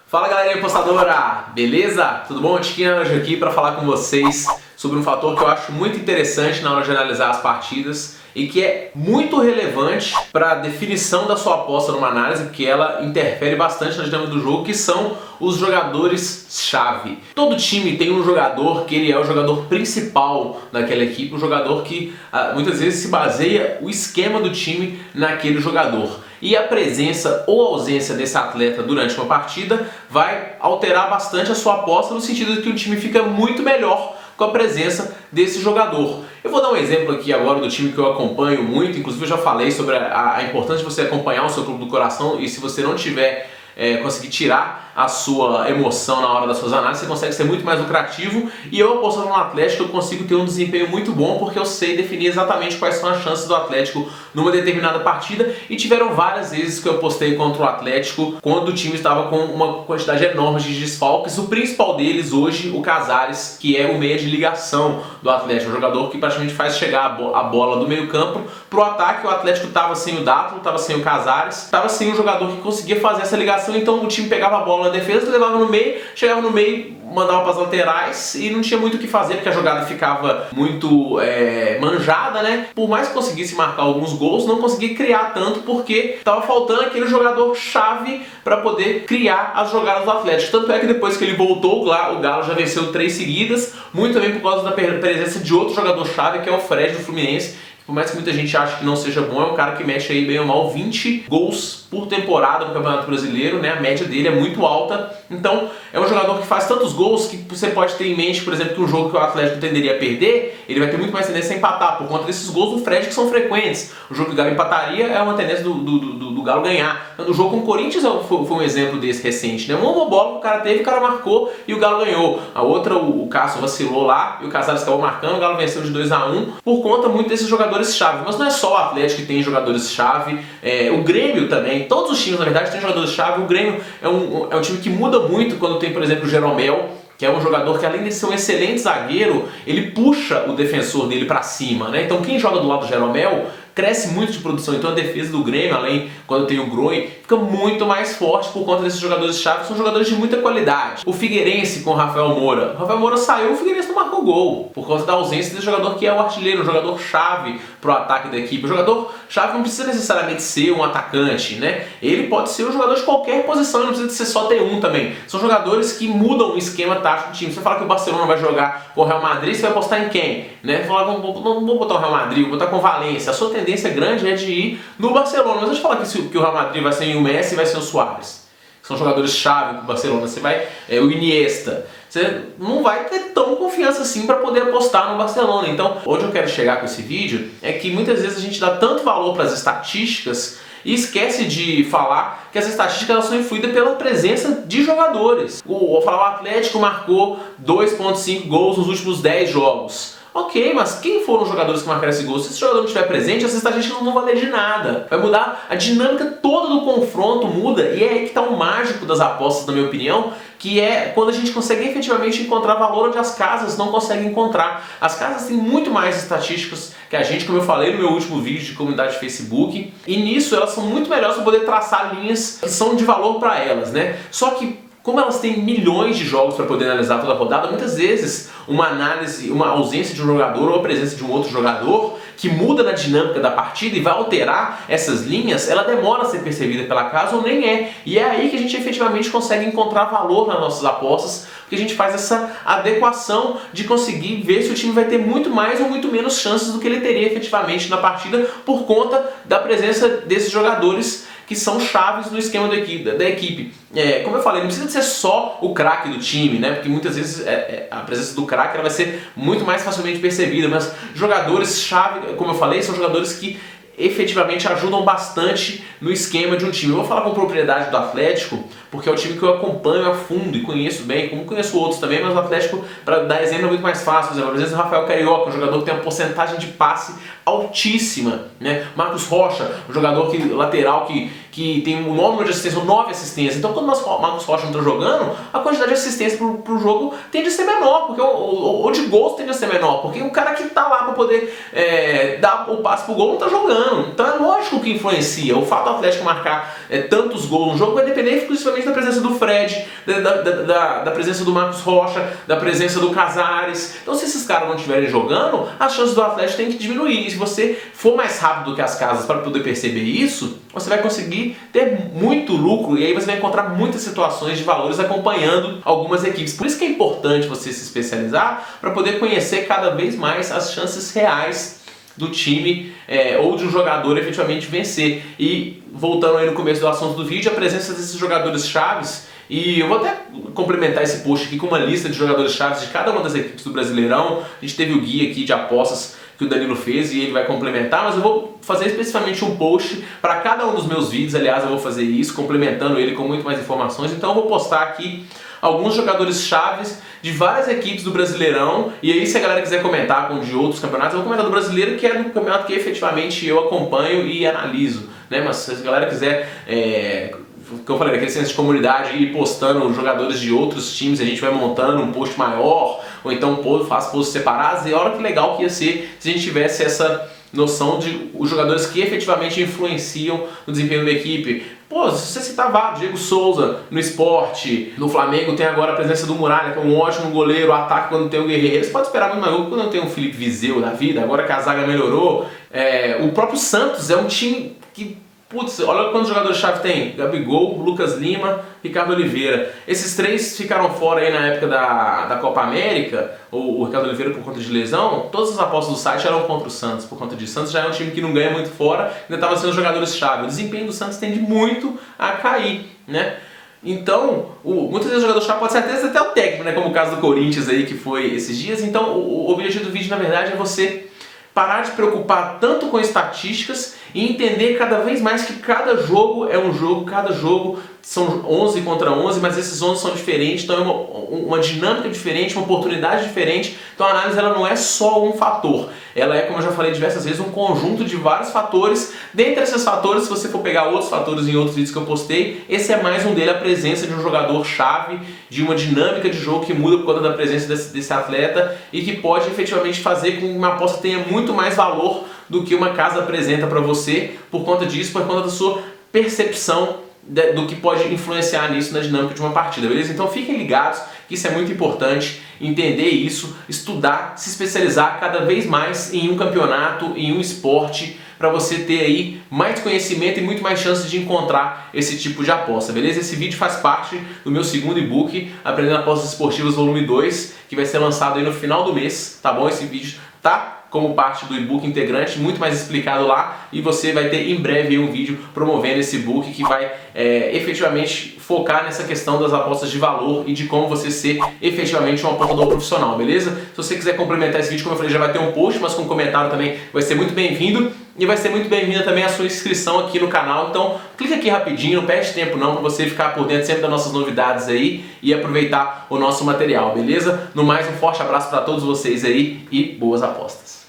Fala galerinha apostadora, beleza? Tudo bom? Tiquinho aqui para falar com vocês sobre um fator que eu acho muito interessante na hora de analisar as partidas e que é muito relevante para a definição da sua aposta numa análise, porque ela interfere bastante na dinâmica do jogo, que são os jogadores-chave. Todo time tem um jogador que ele é o jogador principal daquela equipe, um jogador que muitas vezes se baseia o esquema do time naquele jogador. E a presença ou ausência desse atleta durante uma partida vai alterar bastante a sua aposta, no sentido de que o time fica muito melhor com a presença desse jogador. Eu vou dar um exemplo aqui agora do time que eu acompanho muito, inclusive eu já falei sobre a importância de você acompanhar o seu clube do coração, e se você não tiver conseguir tirar a sua emoção na hora das suas análises, você consegue ser muito mais lucrativo. E eu apostando no Atlético, eu consigo ter um desempenho muito bom, porque eu sei definir exatamente quais são as chances do Atlético numa determinada partida, e tiveram várias vezes que eu apostei contra o Atlético quando o time estava com uma quantidade enorme de desfalques. O principal deles hoje, o Casares, que é o meia de ligação do Atlético, um jogador que praticamente faz chegar a bola do meio campo pro ataque. O Atlético estava sem o Dátulo, estava sem o Casares, estava sem um jogador que conseguia fazer essa ligação. Então o time pegava a bola na defesa, levava no meio, chegava no meio, mandava para as laterais e não tinha muito o que fazer, porque a jogada ficava muito manjada, né? Por mais que conseguisse marcar alguns gols, não conseguia criar tanto, porque estava faltando aquele jogador chave para poder criar as jogadas do Atlético. Tanto é que depois que ele voltou, o Galo já venceu 3 seguidas, muito também por causa da presença de outro jogador chave, que é o Fred do Fluminense. Por mais que muita gente ache que não seja bom, é um cara que mete aí bem ou mal 20 gols por temporada no Campeonato Brasileiro, né? A média dele é muito alta. Então é um jogador que faz tantos gols que você pode ter em mente, por exemplo, que um jogo que o Atlético tenderia a perder, ele vai ter muito mais tendência a empatar por conta desses gols do Fred, que são frequentes. O jogo que o Galo empataria é uma tendência do Galo ganhar. Então, o jogo com o Corinthians foi um exemplo desse recente, né? Uma bola que o cara teve, o cara marcou e o Galo ganhou. A outra, o Cássio vacilou lá e o Casares acabou marcando, o Galo venceu de 2-1 por conta muito desses jogadores-chave. Mas não é só o Atlético que tem jogadores-chave, o Grêmio também, todos os times na verdade têm jogadores-chave. O Grêmio é um time que muda muito quando tem, por exemplo, o Jeromel, que é um jogador que, além de ser um excelente zagueiro, ele puxa o defensor dele para cima, né? Então quem joga do lado do Jeromel cresce muito de produção. Então a defesa do Grêmio, além quando tem o Groy, fica muito mais forte por conta desses jogadores-chave. São jogadores de muita qualidade. O Figueirense com o Rafael Moura. O Rafael Moura saiu, o Figueirense não marcou gol, por causa da ausência desse jogador que é o artilheiro, um jogador-chave pro ataque da equipe. O jogador-chave não precisa necessariamente ser um atacante, né? Ele pode ser um jogador de qualquer posição, não precisa ser só ter um também. São jogadores que mudam o esquema tático do time. Você fala que o Barcelona vai jogar com o Real Madrid, você vai apostar em quem? Né? Você fala, não vou botar o Real Madrid, vou botar com o Valência. A sua tendência grande é de ir no Barcelona. Mas deixa eu falar que o Real Madrid vai ser o Messi e vai ser o Suárez. São jogadores-chave do Barcelona. Você vai, o Iniesta. Você não vai ter tão confiança assim para poder apostar no Barcelona. Então, onde eu quero chegar com esse vídeo é que muitas vezes a gente dá tanto valor para as estatísticas e esquece de falar que as estatísticas elas são influídas pela presença de jogadores. O Atlético marcou 2,5 gols nos últimos 10 jogos. Ok, mas quem foram os jogadores que marcaram esse gol? Se esse jogador não estiver presente, essas estatísticas não vão valer de nada. Vai mudar a dinâmica toda do confronto, muda, e é aí que está o mágico das apostas, na minha opinião, que é quando a gente consegue efetivamente encontrar valor onde as casas não conseguem encontrar. As casas têm muito mais estatísticas que a gente, como eu falei no meu último vídeo de comunidade de Facebook, e nisso elas são muito melhores para poder traçar linhas que são de valor para elas, né? Só que como elas têm milhões de jogos para poder analisar toda a rodada, muitas vezes uma análise, uma ausência de um jogador ou a presença de um outro jogador que muda na dinâmica da partida e vai alterar essas linhas, ela demora a ser percebida pela casa ou nem é. E é aí que a gente efetivamente consegue encontrar valor nas nossas apostas, porque a gente faz essa adequação de conseguir ver se o time vai ter muito mais ou muito menos chances do que ele teria efetivamente na partida por conta da presença desses jogadores que são chaves no esquema da equipe. Como eu falei, não precisa de ser só o craque do time, né? Porque muitas vezes a presença do craque ela vai ser muito mais facilmente percebida, mas jogadores-chave, como eu falei, são jogadores que efetivamente ajudam bastante no esquema de um time. Eu vou falar com propriedade do Atlético, porque é o time que eu acompanho a fundo e conheço bem, como conheço outros também, mas o Atlético, para dar exemplo, é muito mais fácil. Por exemplo, o Rafael Carioca, um jogador que tem uma porcentagem de passe altíssima, né? Marcos Rocha, um jogador lateral que tem um número de assistência, 9 assistências. Então, quando o Marcos Rocha não está jogando, a quantidade de assistência pro jogo tende a ser menor, porque ou de gols tende a ser menor, porque o cara que está lá para poder dar o passe pro gol não está jogando. Então é lógico que influencia. O fato do Atlético marcar tantos gols no jogo vai depender exclusivamente principalmente da presença do Fred, da presença do Marcos Rocha, da presença do Casares. Então se esses caras não estiverem jogando, as chances do Atlético têm que diminuir. E se você for mais rápido do que as casas para poder perceber isso, você vai conseguir ter muito lucro e aí você vai encontrar muitas situações de valores acompanhando algumas equipes. Por isso que é importante você se especializar para poder conhecer cada vez mais as chances reais do time ou de um jogador efetivamente vencer. E voltando aí no começo do assunto do vídeo, a presença desses jogadores chaves, e eu vou até complementar esse post aqui com uma lista de jogadores chaves de cada uma das equipes do Brasileirão. A gente teve o guia aqui de apostas que o Danilo fez e ele vai complementar, mas eu vou fazer especificamente um post para cada um dos meus vídeos. Aliás, eu vou fazer isso, complementando ele com muito mais informações. Então eu vou postar aqui alguns jogadores chaves de várias equipes do Brasileirão, e aí se a galera quiser comentar com de outros campeonatos, eu vou comentar do Brasileiro, que é do campeonato que efetivamente eu acompanho e analiso, né? Mas se a galera quiser, que eu falei, daquele senso de comunidade, ir postando jogadores de outros times, a gente vai montando um post maior, ou então faço posts separados, e olha que legal que ia ser se a gente tivesse essa noção de os jogadores que efetivamente influenciam no desempenho da equipe. Pô, se você citar Diego Souza no Sport, no Flamengo tem agora a presença do Muralha, que é um ótimo goleiro, o ataque quando tem o Guerreiro. Eles podem esperar muito mais gol quando tem um Felipe Viseu da vida, agora que a zaga melhorou. O próprio Santos é um time que, putz, olha quantos jogadores-chave tem: Gabigol, Lucas Lima, Ricardo Oliveira. Esses três ficaram fora aí na época da Copa América, o Ricardo Oliveira por conta de lesão. Todas as apostas do site eram contra o Santos, por conta disso. O Santos já é um time que não ganha muito fora, ainda estava sendo jogadores-chave. O desempenho do Santos tende muito a cair, né? Então, muitas vezes o jogador-chave pode ser até o técnico, né? Como o caso do Corinthians aí, que foi esses dias. Então, o objetivo do vídeo, na verdade, é você parar de preocupar tanto com estatísticas e entender cada vez mais que cada jogo é um jogo, cada jogo são 11 contra 11, mas esses 11 são diferentes, então é uma dinâmica diferente, uma oportunidade diferente. Então a análise ela não é só um fator, ela é, como eu já falei diversas vezes, um conjunto de vários fatores. Dentre esses fatores, se você for pegar outros fatores em outros vídeos que eu postei, esse é mais um dele, a presença de um jogador-chave, de uma dinâmica de jogo que muda por conta da presença desse atleta e que pode efetivamente fazer com que uma aposta tenha muito mais valor do que uma casa apresenta para você, por conta disso, por conta da sua percepção do que pode influenciar nisso na dinâmica de uma partida, beleza? Então fiquem ligados, que isso é muito importante, entender isso, estudar, se especializar cada vez mais em um campeonato, em um esporte, para você ter aí mais conhecimento e muito mais chances de encontrar esse tipo de aposta, beleza? Esse vídeo faz parte do meu segundo e-book, Aprendendo Apostas Esportivas Volume 2, que vai ser lançado aí no final do mês, tá bom? Esse vídeo tá como parte do e-book integrante, muito mais explicado lá, e você vai ter em breve um vídeo promovendo esse e-book que vai efetivamente focar nessa questão das apostas de valor e de como você ser efetivamente um apostador profissional, beleza? Se você quiser complementar esse vídeo, como eu falei, já vai ter um post, mas com um comentário também vai ser muito bem-vindo, e vai ser muito bem-vinda também a sua inscrição aqui no canal. Então clica aqui rapidinho, não perde tempo não, para você ficar por dentro sempre das nossas novidades aí e aproveitar o nosso material, beleza? No mais, um forte abraço para todos vocês aí e boas apostas!